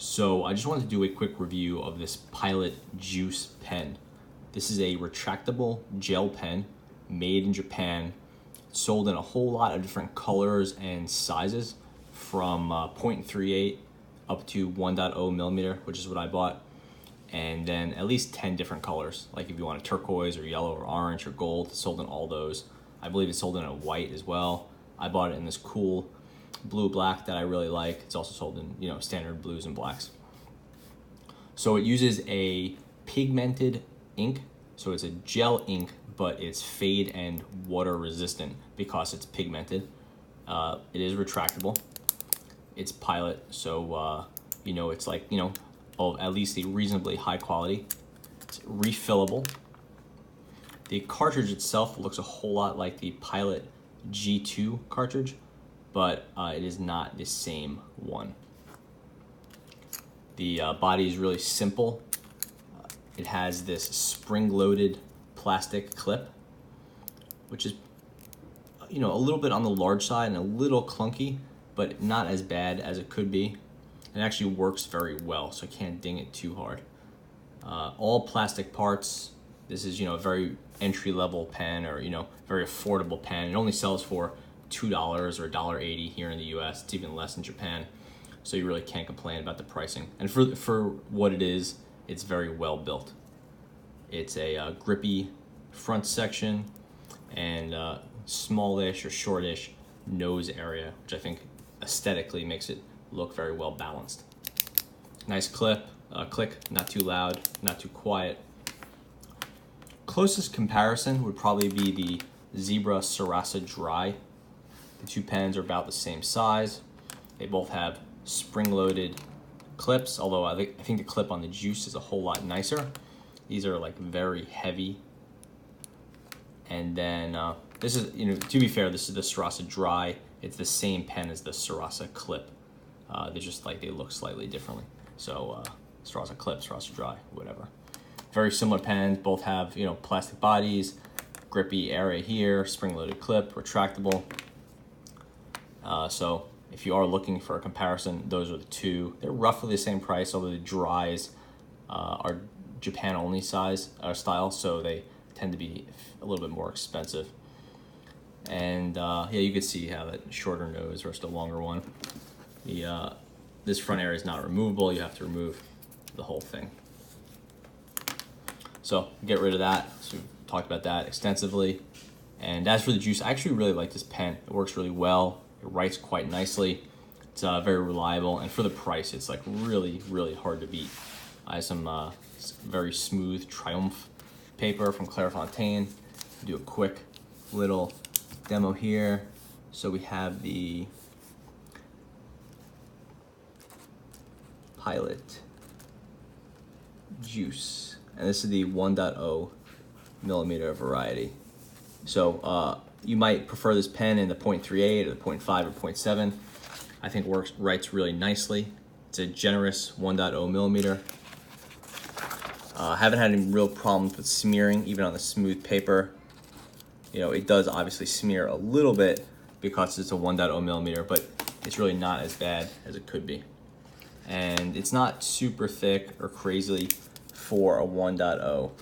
So I just wanted to do a quick review of this Pilot Juice pen. This is a retractable gel pen made in Japan, sold in a whole lot of different colors and sizes from 0.38 up to 1.0 millimeter, which is what I bought. And then at least 10 different colors. Like if you want a turquoise or yellow or orange or gold, it's sold in all those. I believe it's sold in a white as well. I bought it in this cool blue black that I really like. It's also sold in, standard blues and blacks. So it uses a pigmented ink. So it's a gel ink, but it's fade and water resistant because it's pigmented. It is retractable. It's Pilot, so it's like, of at least a reasonably high quality. It's refillable. The cartridge itself looks a whole lot like the Pilot G2 cartridge, but it is not the same one. The body is really simple. It has this spring-loaded plastic clip, which is, a little bit on the large side and a little clunky, but not as bad as it could be. It actually works very well, so I can't ding it too hard. All plastic parts. This is, a very entry-level pen, or, very affordable pen. It only sells for $2 or $1.80 here in the US. It's even less in Japan, so you really can't complain about the pricing. And for what it is, it's very well built. It's a grippy front section and smallish or shortish nose area, which I think aesthetically makes it look very well balanced. Nice click, not too loud, not too quiet. Closest comparison would probably be the Zebra Sarasa Dry. The two pens are about the same size. They both have spring-loaded clips, although I think the clip on the Juice is a whole lot nicer. These are like very heavy. And then this is, to be fair, this is the Sarasa Dry. It's the same pen as the Sarasa Clip. They're just like, they look slightly differently. So Sarasa Clip, Sarasa Dry, whatever. Very similar pens, both have, plastic bodies, grippy area here, spring-loaded clip, retractable. So if you are looking for a comparison, those are the two. They're roughly the same price, although the Dries are Japan-only style, so they tend to be a little bit more expensive. And you can see how that shorter nose versus the longer one. This front area is not removable. You have to remove the whole thing. So get rid of that. So we've talked about that extensively. And as for the Juice, I actually really like this pen. It works really well. It writes quite nicely. It's very reliable, and for the price, it's like really, really hard to beat. I have some very smooth Triumph paper from Clairefontaine. Do a quick little demo here. So we have the Pilot Juice, and this is the 1.0 millimeter variety. So you might prefer this pen in the 0.38 or the 0.5 or 0.7. I think it writes really nicely. It's a generous 1.0 millimeter. Haven't had any real problems with smearing, even on the smooth paper. It does obviously smear a little bit because it's a 1.0 millimeter, but it's really not as bad as it could be. And it's not super thick or crazily for a 1.0.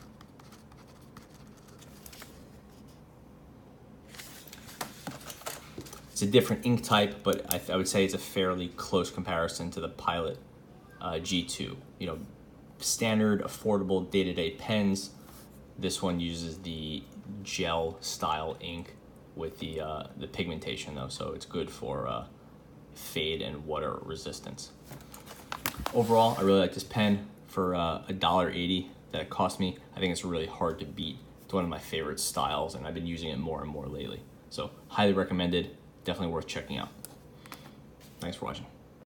It's a different ink type, but I would say it's a fairly close comparison to the Pilot G2. Standard, affordable, day-to-day pens. This one uses the gel style ink with the pigmentation though, so it's good for fade and water resistance. Overall, I really like this pen. For $1.80 that it cost me, I think it's really hard to beat. It's one of my favorite styles, and I've been using it more and more lately. So highly recommended, definitely worth checking out. Thanks for watching.